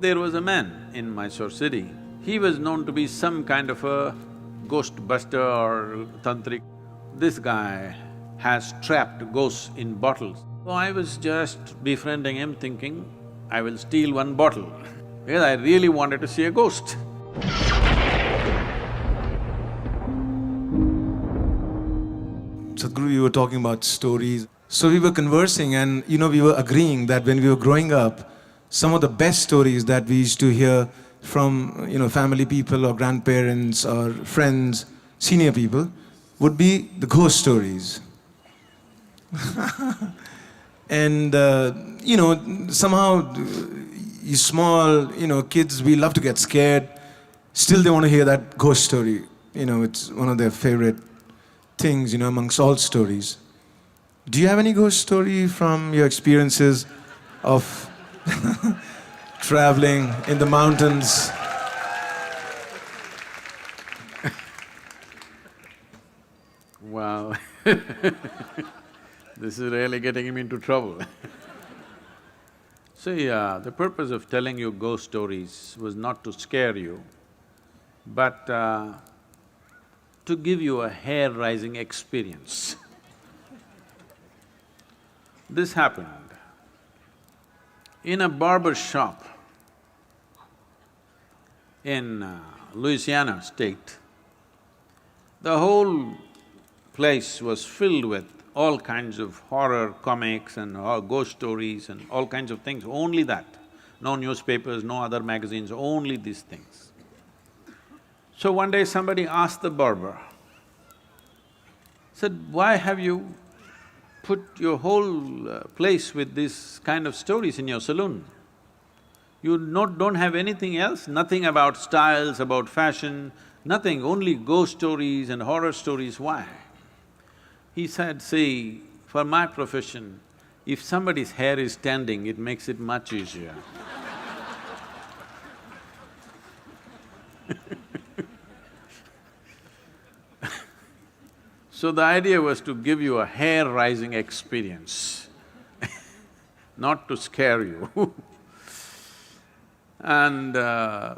There was a man in Mysore city. He was known to be some kind of a ghost buster or tantric. This guy has trapped ghosts in bottles. So I was just befriending him thinking, I will steal one bottle because I really wanted to see a ghost. Sadhguru, you were talking about stories. So we were conversing and, we were agreeing that when we were growing up, some of the best stories that we used to hear from, family people or grandparents or friends, senior people, would be the ghost stories. And, somehow, you small, kids, we love to get scared. Still they want to hear that ghost story. It's one of their favorite things, amongst all stories. Do you have any ghost story from your experiences of traveling in the mountains? Wow this is really getting him into trouble See, the purpose of telling you ghost stories was not to scare you, but to give you a hair-raising experience. This happened in a barber shop in Louisiana state. The whole place was filled with all kinds of horror comics and ghost stories and all kinds of things, only that. No newspapers, no other magazines, only these things. So one day somebody asked the barber, said, why have you put your whole place with this kind of stories in your saloon? You don't have anything else, nothing about styles, about fashion, nothing, only ghost stories and horror stories, why? He said, see, for my profession, if somebody's hair is standing, it makes it much easier. So the idea was to give you a hair-raising experience not to scare you And I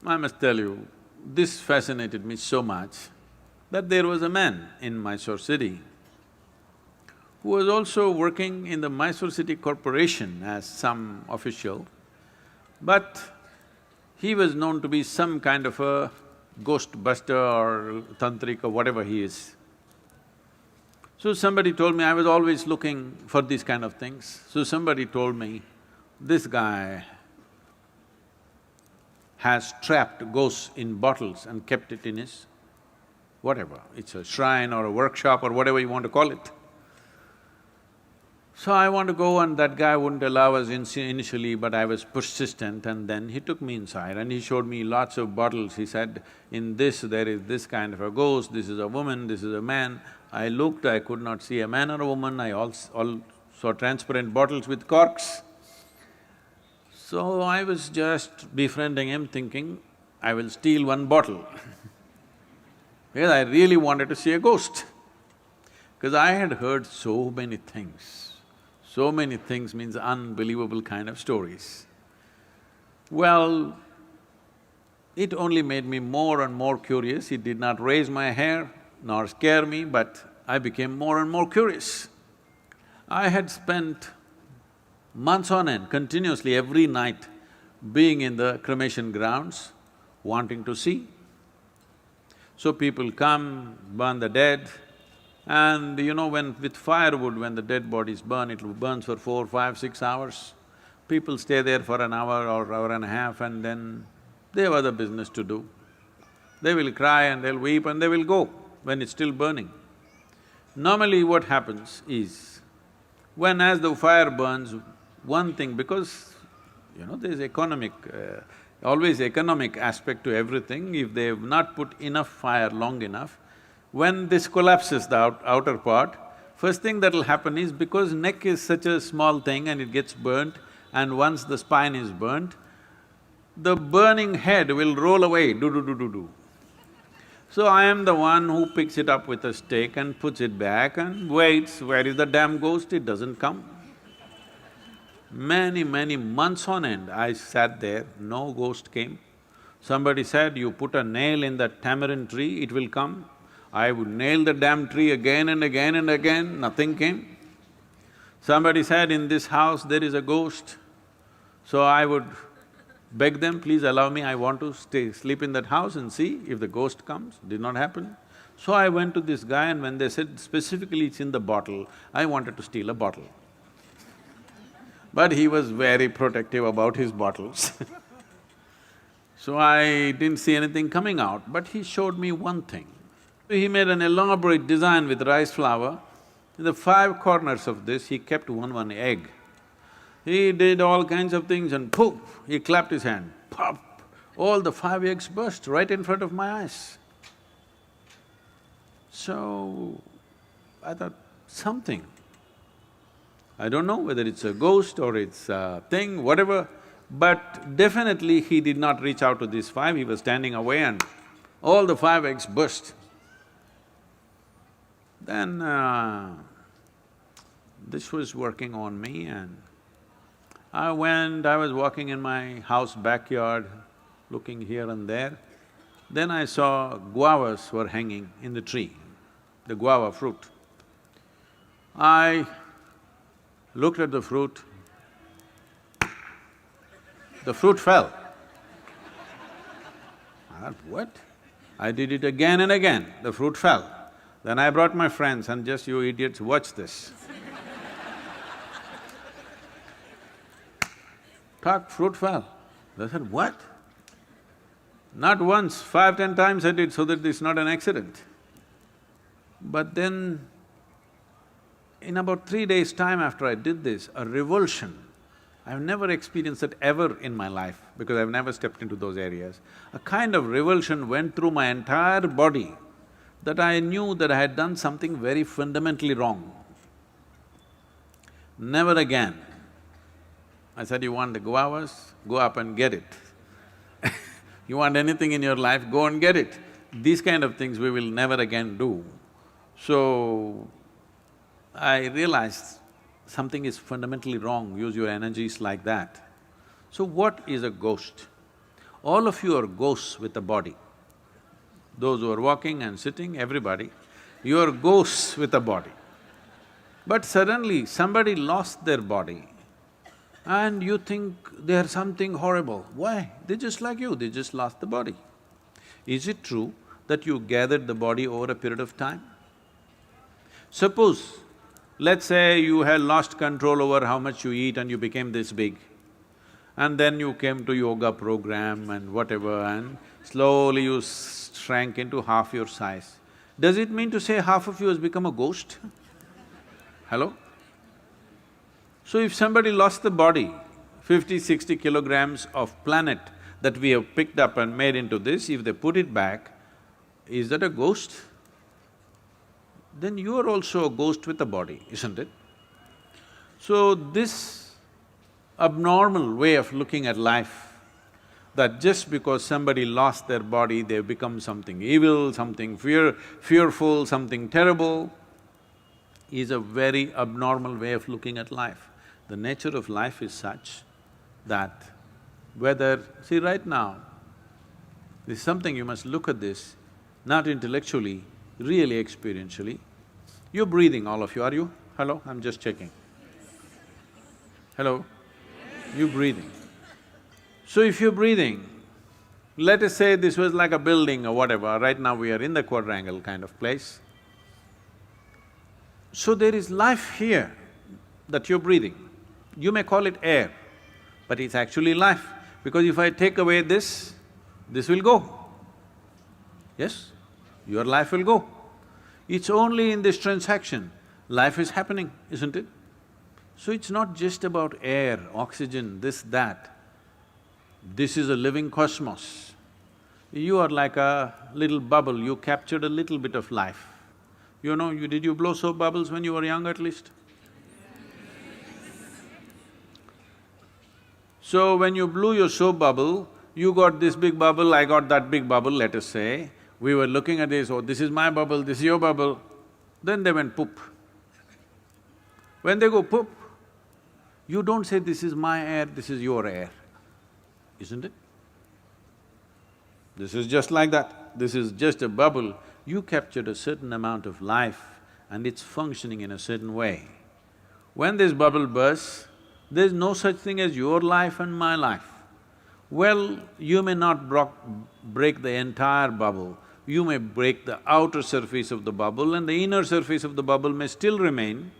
must tell you, this fascinated me so much that there was a man in Mysore city who was also working in the Mysore City Corporation as some official, but he was known to be some kind of a ghost buster or tantric or whatever he is. So somebody told me, I was always looking for these kind of things, so somebody told me, this guy has trapped ghosts in bottles and kept it in his whatever, it's a shrine or a workshop or whatever you want to call it. So I want to go and that guy wouldn't allow us initially, but I was persistent and then he took me inside and he showed me lots of bottles. He said, in this there is this kind of a ghost, this is a woman, this is a man. I looked, I could not see a man or a woman, I all saw transparent bottles with corks. So I was just befriending him thinking, I will steal one bottle because I really wanted to see a ghost. Because I had heard so many things. So many things means unbelievable kind of stories. Well, it only made me more and more curious. It did not raise my hair nor scare me, but I became more and more curious. I had spent months on end, continuously every night, being in the cremation grounds, wanting to see. So people come, burn the dead, and when with firewood, when the dead bodies burn, it burns for 4, 5, 6 hours. People stay there for an hour or hour and a half and then they have other business to do. They will cry and they'll weep and they will go when it's still burning. Normally what happens is, when as the fire burns, one thing, because there's always economic aspect to everything, if they've not put enough fire long enough, when this collapses, the outer part, first thing that'll happen is because neck is such a small thing and it gets burnt, and once the spine is burnt, the burning head will roll away, do. So I am the one who picks it up with a stake and puts it back and waits, where is the damn ghost? It doesn't come. Many months on end, I sat there, no ghost came. Somebody said, you put a nail in that tamarind tree, it will come. I would nail the damn tree again and again and again, nothing came. Somebody said, in this house there is a ghost. So I would beg them, please allow me, I want to sleep in that house and see if the ghost comes. Did not happen. So I went to this guy, and when they said specifically it's in the bottle, I wanted to steal a bottle. But he was very protective about his bottles So I didn't see anything coming out, but he showed me one thing. He made an elaborate design with rice flour. In the five corners of this, he kept one egg. He did all kinds of things and poof, he clapped his hand, pop! All the five eggs burst right in front of my eyes. So, I thought, something. I don't know whether it's a ghost or it's a thing, whatever, but definitely he did not reach out to these five, he was standing away and all the five eggs burst. Then this was working on me, and I was walking in my house backyard, looking here and there. Then I saw guavas were hanging in the tree, the guava fruit. I looked at the fruit fell. I thought, what? I did it again and again, the fruit fell. Then I brought my friends and just, you idiots, watch this. Talk, fruit fell. They said, what? Not once, 5, 10 times I did so that it's not an accident. But then, in about 3 days' time after I did this, a revulsion, I've never experienced it ever in my life because I've never stepped into those areas. A kind of revulsion went through my entire body that I knew that I had done something very fundamentally wrong. Never again. I said, you want the guavas? Go up and get it. You want anything in your life, go and get it. These kind of things we will never again do. So, I realized something is fundamentally wrong, use your energies like that. So what is a ghost? All of you are ghosts with a body. Those who are walking and sitting, everybody, you are ghosts with a body. But suddenly somebody lost their body and you think they are something horrible. Why? They're just like you, they just lost the body. Is it true that you gathered the body over a period of time? Suppose, let's say you had lost control over how much you eat and you became this big, and then you came to yoga program and whatever, and slowly you shrank into half your size. Does it mean to say half of you has become a ghost? Hello? So if somebody lost the body, 50, 60 kilograms of planet that we have picked up and made into this, if they put it back, is that a ghost? Then you are also a ghost with a body, isn't it? So this abnormal way of looking at life, that just because somebody lost their body, they've become something evil, something fearful, something terrible, is a very abnormal way of looking at life. The nature of life is such that whether… See, right now, this is something you must look at this, not intellectually, really experientially. You're breathing, all of you, are you? Hello? I'm just checking. Hello? You're breathing. So if you're breathing, let us say this was like a building or whatever, right now we are in the quadrangle kind of place. So there is life here that you're breathing. You may call it air, but it's actually life, because if I take away this will go. Yes? Your life will go. It's only in this transaction, life is happening, isn't it? So it's not just about air, oxygen, this, that. This is a living cosmos. You are like a little bubble, you captured a little bit of life. You know, did you blow soap bubbles when you were young at least? So when you blew your soap bubble, you got this big bubble, I got that big bubble, let us say. We were looking at this, oh, this is my bubble, this is your bubble. Then they went poop. When they go poop, You don't say, this is my air, this is your air, isn't it? This is just like that. This is just a bubble. You captured a certain amount of life and it's functioning in a certain way. When this bubble bursts, there's no such thing as your life and my life. Well, you may not break the entire bubble, you may break the outer surface of the bubble and the inner surface of the bubble may still remain.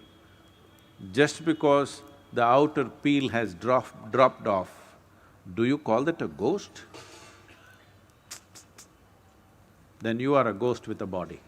Just because the outer peel has dropped off, do you call that a ghost? Then you are a ghost with a body.